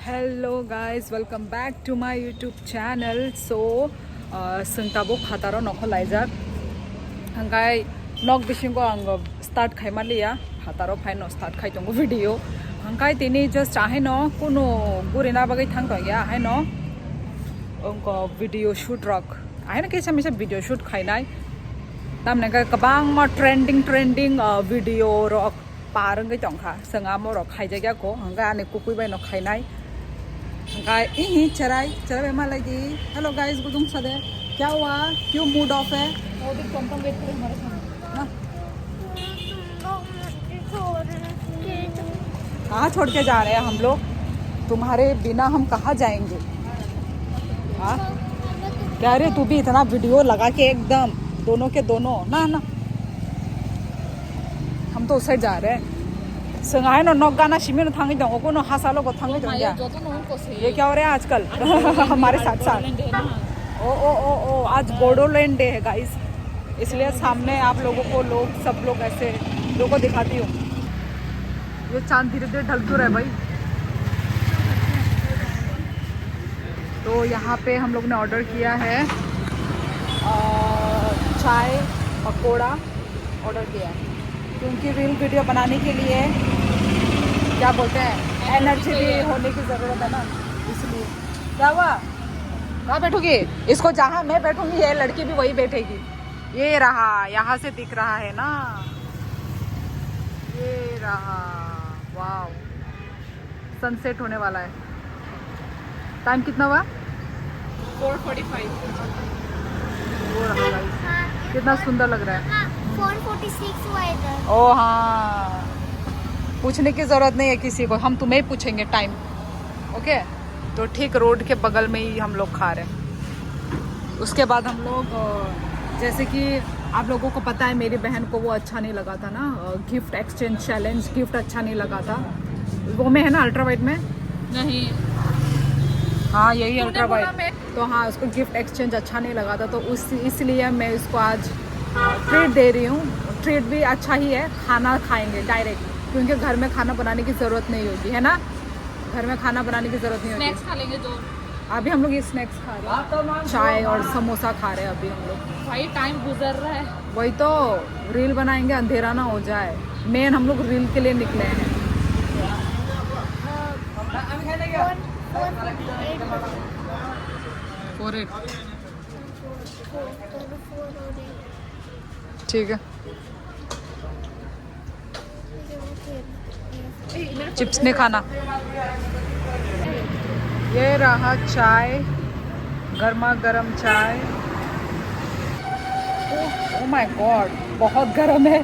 Hello guys, welcome back to my YouTube channel. So, sengtabok hataro nokho laijak. Hangkai nok bisingo ang start khai malia. Hataro phai no start khai tongo video. Hangkai tini just ahe no kuno gurina bagai thang to ya ahe no. Ongko video shoot rock. Ahe no kesa misa video shoot khai nai. Tam nang kabang ma trending video rock parang kai tong kha. Senga mo rock khai jaga ko. Hangkai ane kukui bai no khai nai. Guys चराई चराई में लगी। Hello guys गुदुम सदे क्या हुआ, क्यों mood off है? कहाँ छोड़ के जा रहे हैं हम लोग? तुम्हारे बिना हम कहाँ जाएंगे? हाँ कह रहे तू भी इतना वीडियो लगा के एकदम दोनों के दोनों ना हम तो उस साइड जा रहे हैं। संगाय नो नोक गाना शिमिर थांगी दंगो को नो हसालो को थांगी दंग क्या? ये क्या हो रहा है आजकल हमारे साथ साथ? ओ आज बोडोलैंड डे है गाइस, इसलिए सामने आप लोगों को सब लोग ऐसे लोगों को दिखाती हूँ। ये चांद धीरे धीरे ढल क्यों रहा है भाई? तो यहाँ पे हम लोग ने ऑर्डर किया है चाय पकोड़ा ऑर्डर किया है, क्योंकि रील वीडियो बनाने के लिए क्या बोलते हैं एनर्जी भी होने की ज़रूरत है ना, इसलिए। क्या हुआ? कहाँ बैठूगी? इसको जहाँ मैं बैठूंगी ये लड़की भी वही बैठेगी। ये रहा, यहाँ से दिख रहा है ना, ये रहा। वाव, सनसेट होने वाला है। टाइम कितना हुआ? 4:45। वो रहा गाइस, कितना सुंदर लग रहा है। 4:46 हुआ इधर। ओ हाँ, पूछने की ज़रूरत नहीं है किसी को, हम तुम्हें ही पूछेंगे टाइम। ओके, तो ठीक रोड के बगल में ही हम लोग खा रहे हैं। उसके बाद हम लोग जैसे कि आप लोगों को पता है मेरी बहन को वो अच्छा नहीं लगा था ना, गिफ्ट एक्सचेंज चैलेंज, गिफ्ट अच्छा नहीं लगा था। वो में है ना अल्ट्रा वाइड में? नहीं, हाँ यही अल्ट्रा वाइड। तो हाँ, उसको गिफ्ट एक्सचेंज अच्छा नहीं लगा था, तो इसलिए मैं इसको आज ट्रीट दे रही हूँ। ट्रीट भी अच्छा ही है, खाना खाएंगे डायरेक्ट, क्योंकि घर में खाना बनाने की ज़रूरत नहीं होगी, है ना? घर में खाना बनाने की ज़रूरत नहीं होगी। स्नैक्स खा लेंगे तो अभी हम लोग ये स्नैक्स खा रहे हैं, चाय और समोसा खा रहे हैं अभी हम लोग। भाई टाइम गुजर रहा है। वही तो, रील बनाएंगे अंधेरा ना हो जाए, मेन हम लोग रील के लिए निकले हैं। ठीक है, चिप्स नहीं खाना। ये रहा चाय, गर्मा गर्म चाय। ओह माय गॉड, बहुत गर्म है।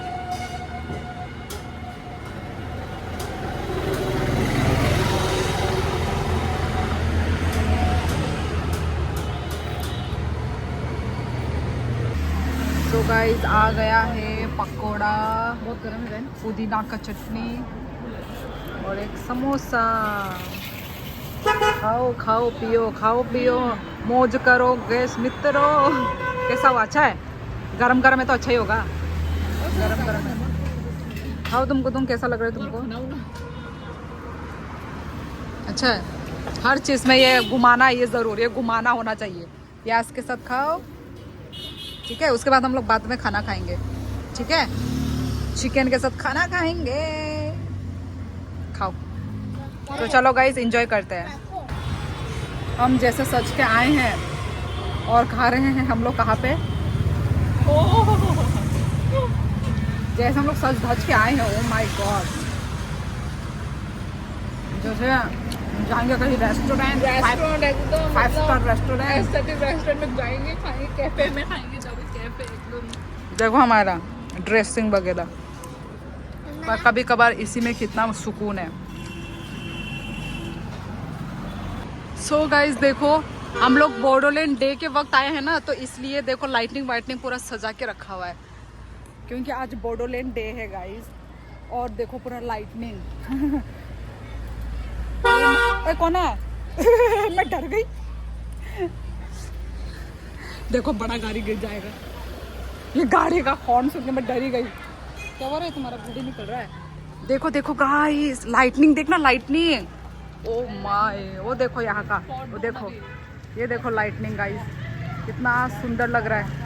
तो गाइस आ गया है पकोड़ा, बहुत गर्म है, पुदीना का चटनी और एक समोसा। खाओ पियो, मौज करो गैस मित्रों। कैसा हुआ? अच्छा है? गरम गरम है तो अच्छा ही होगा। गरम गरम है। खाओ तुम कैसा लग रहा है तुमको? अच्छा है? हर चीज़ में ये घुमाना, ये ज़रूर, ये घुमाना होना चाहिए। प्याज के साथ खाओ, ठीक है? उसके बाद हम लोग बाद में खाना खाएंगे, ठीक है? चिकन के साथ खाना खाएंगे। खाओ। तो चलो गाइस एंजॉय करते हैं। हम जैसे सच के आए हैं और खा रहे हैं हम लोग कहाँ पे? जैसे हम लोग सच धज के आए हैं। ओ माय गॉड, जैसे जाएंगे कहीं रेस्टोरेंट, 5 स्टार रेस्टोरेंट में जाएंगे, खाएंगे, कैफे में खाएंगे, कैफे एकदम। देखो हमारा ड्रेसिंग वगैरह, पर कभी कभार इसी में कितना सुकून है। सो गाइस देखो, हम लोग बोडोलैंड डे के वक्त आए हैं ना, तो इसलिए देखो लाइटनिंग वाइटनिंग पूरा सजा के रखा हुआ है, क्योंकि आज बोडोलैंड डे है गाइस। और देखो पूरा लाइटनिंग। कौन है? मैं डर गई। देखो बड़ा गाड़ी गिर जाएगा। ये गाड़ी का हॉर्न सुन के मैं डर ही गई। क्या हो रहा है? तुम्हारा वीडियो निकल रहा है। देखो देखो गाइस, लाइटनिंग देखना, लाइटनिंग ओ माय, वो देखो यहाँ का, वो देखो, ये देखो लाइटनिंग गाइस, कितना सुंदर लग रहा है।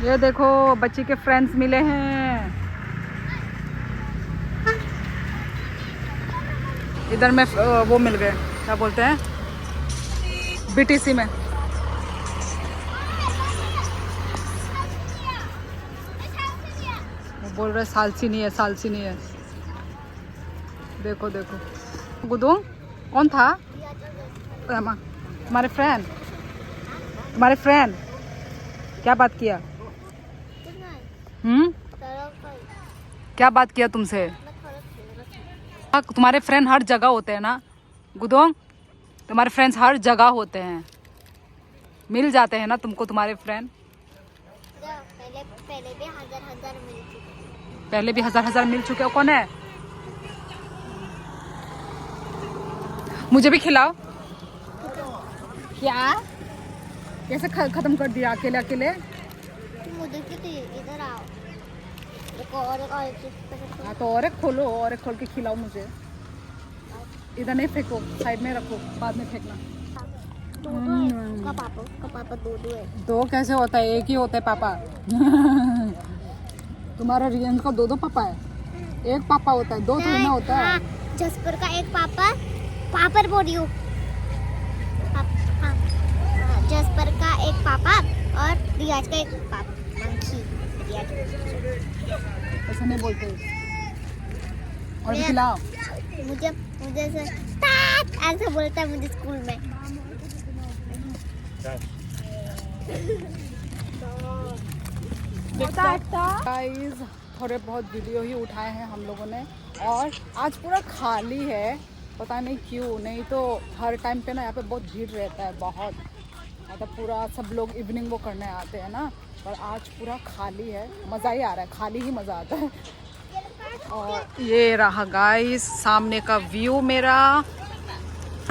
ये देखो बच्ची के फ्रेंड्स मिले हैं। इधर में वो मिल गए, क्या बोलते हैं, बीटीसी में। वो बोल रहे सालसी नहीं है, सालसी नहीं है। देखो देखो गुदुंग कौन था? तुम्हारे फ्रेंड, तुम्हारे फ्रेंड क्या बात किया? क्या बात किया तुमसे? तुम्हारे फ्रेंड हर जगह होते हैं ना गुदोंग, तुम्हारे फ्रेंड्स हर जगह होते हैं, मिल जाते हैं ना तुमको तुम्हारे फ्रेंड। पहले भी हजार मिल चुके हो। कौन है? मुझे भी खिलाओ। क्या कैसे खत्म कर दिया अकेले अकेले? इधर आओ। हाँ तो और एक खोलो, और एक खोल के खिलाओ मुझे। इधर नहीं फेंको, साइड में रखो, बाद में फेंकना। पापा दो है। दो कैसे होता है? एक ही होता है पापा। तुम्हारा रियन का दो पापा है? एक पापा होता है, दो थोड़ी ना होता है। जसपर का एक पापा, पापर बोल रही हूँ। जसपर का एक पापा और रियाज का एक पापा। ऐसा नहीं बोलते। और भी खिलाओ। मुझे ऐसा बोलता है मुझे स्कूल में। गाइस थोड़े बहुत वीडियो ही उठाए हैं हम लोगों ने, और आज पूरा खाली है, पता नहीं क्यों। नहीं तो हर टाइम पे ना यहाँ पे बहुत भीड़ रहता है, बहुत, मतलब पूरा सब लोग इवनिंग वो करने आते हैं ना, पर आज पूरा खाली है। मज़ा ही आ रहा है, खाली ही मज़ा आता है। और ये रहा गाइस सामने का व्यू मेरा।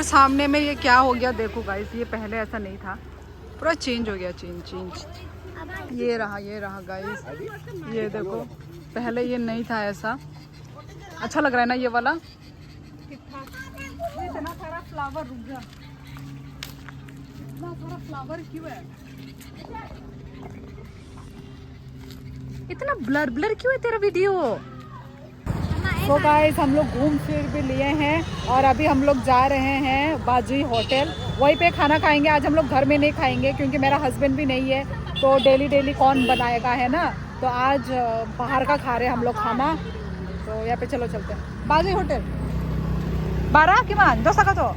सामने में ये क्या हो गया देखो गाइस, ये पहले ऐसा नहीं था, पूरा चेंज हो गया, चेंज। ये रहा गाइस, ये देखो, पहले ये नहीं था ऐसा। अच्छा लग रहा है ना ये वाला? इतना सारा फ्लावर, रुक जा, इतना सारा फ्लावर क्यों है? इतना ब्लर क्यों है तेरा वीडियो? तो गाइस हम लोग घूम फिर भी लिए हैं, और अभी हम लोग जा रहे हैं बाजी होटल, वहीं पे खाना खाएंगे। आज हम लोग घर में नहीं खाएंगे क्योंकि मेरा हस्बैंड भी नहीं है, तो डेली कौन बनाएगा, है ना। तो आज बाहर का खा रहे हैं हम लोग खाना। तो यहाँ पे चलो चलते हैं बाजी होटल। 12 किमान 10 का तो।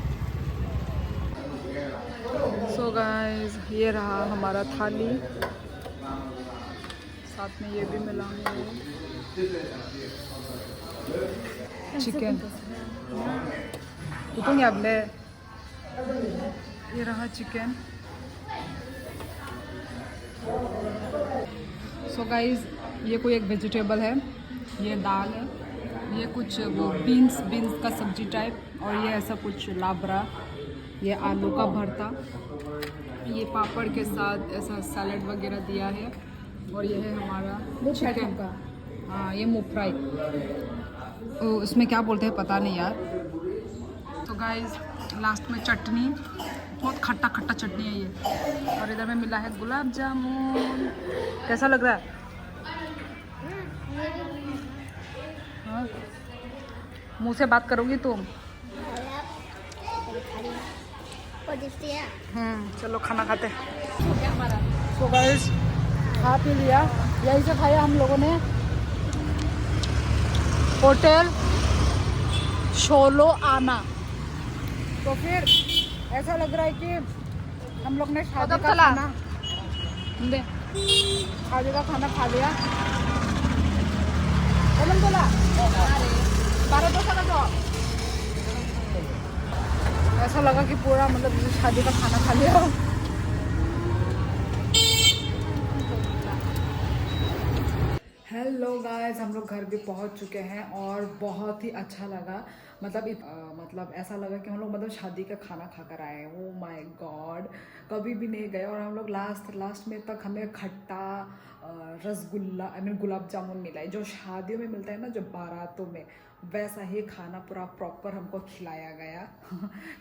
सो गाइस ये रहा हमारा थाली, साथ में ये भी मिलाऊंगे, चिकन तुम ये रहा चिकन। सो गाइस ये कोई एक वेजिटेबल है, ये दाल है, ये कुछ वो बीन्स का सब्जी टाइप, और ये ऐसा कुछ लाबरा, ये आलू का भरता, ये पापड़ के साथ ऐसा सैलड वगैरह दिया है, और ये है हमारा चिकन का, हाँ ये मुँह फ्राई, उसमें क्या बोलते हैं पता नहीं यार। तो गाइस लास्ट में चटनी, बहुत खट्टा चटनी है ये, और इधर में मिला है गुलाब जामुन। कैसा लग रहा है? हाँ? मुँह से बात करोगी तुम? चलो खाना खाते। तो गाइस खा पी लिया, यही से खाया हम लोगों ने, होटल शोलो आना। तो फिर ऐसा लग रहा है कि हम लोग ने शादी का खाना खा लिया। 12 डोसा का तो ऐसा लगा कि पूरा मतलब जैसे शादी का खाना खा लिया। हेलो गाइस, हम लोग घर भी पहुंच चुके हैं और बहुत ही अच्छा लगा। मतलब ऐसा लगा कि हम लोग मतलब शादी का खाना खाकर आए हैं। ओ माय गॉड, कभी भी नहीं गए। और हम लोग लास्ट में तक हमें खट्टा रसगुल्ला गुलाब जामुन मिला है, जो शादियों में मिलता है ना, जो बारातों में, वैसा ही खाना पूरा प्रॉपर हमको खिलाया गया।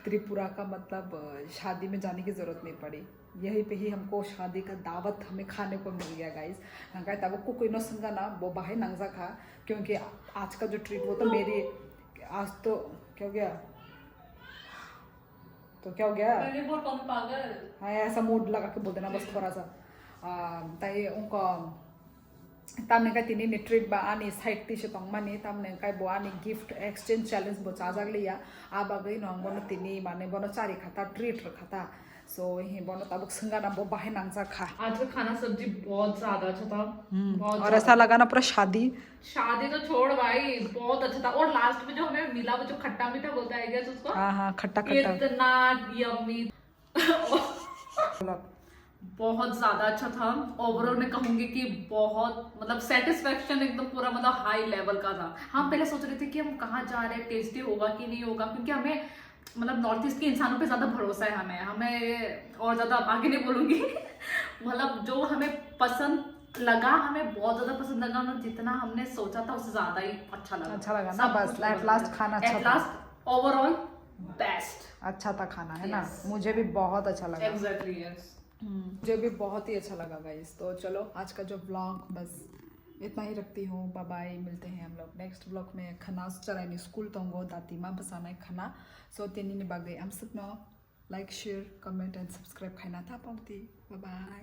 त्रिपुरा का मतलब शादी में जाने की ज़रूरत नहीं पड़ी, यहीं पे ही हमको शादी का दावत हमें खाने को मिल गया गाइस। हंगाई तब को कोई संगा ना वो बाहे नंगजा खा, क्योंकि आज का जो ट्रीट वो तो मेरी आज तो क्या हो गया, तो क्या हो गया, पागल। हाँ ऐसा मूड लगा के बोल देना बस थोड़ा सा। ताई उनको तमने का तिनी ने ट्रीट बा आनी साइड टी से तंग मानी तमने का बो आनी गिफ्ट एक्सचेंज चैलेंज बो चाजाग लिया आ बागई नंग बोनो तिनी माने बोनो चारी खाता ट्रीट रखता। सो ही बोनो तब संगा ना वो बाहे नंगजा खा। आज का खाना सब्जी बहुत ज्यादा अच्छा था, बहुत और ऐसा लगा ना पूरा शादी तो छोड़ भाई, बहुत अच्छा था। और लास्ट में जो हमें मिला वो जो खट्टा मीठा बोलता है क्या उसको, हाँ खट्टा खट्टा, इतना यम्मी बहुत ज्यादा अच्छा था। ओवरऑल मैं कहूंगी कि बहुत मतलब सेटिस्फेक्शन एकदम पूरा मतलब हाई लेवल का था। हम पहले सोच रहे थे कि हम कहाँ जा रहे हैं, टेस्टी होगा कि नहीं होगा, क्योंकि हमें मतलब नॉर्थ ईस्ट के इंसानों पे ज्यादा भरोसा है हमें और ज्यादा आगे नहीं बोलूंगी। मतलब जो हमें पसंद लगा, हमें बहुत ज्यादा पसंद लगा, मतलब जितना हमने सोचा था उससे ज्यादा ही अच्छा लगा ना। बस एट लास्ट खाना अच्छा था, ओवरऑल बेस्ट अच्छा था खाना, है ना। मुझे भी बहुत अच्छा लगा, एग्जैक्टली यस, मुझे भी बहुत ही अच्छा लगा गाइस। तो चलो आज का जो ब्लॉग बस इतना ही रखती हूँ, बाय बाय। मिलते हैं हम लोग नेक्स्ट ब्लॉग में। खाना चराइनी स्कूल तंगो दातीमा बसानाय खाना सो तेनी बागै आम सबनो like share comment and subscribe खाना था पाउती। Bye bye.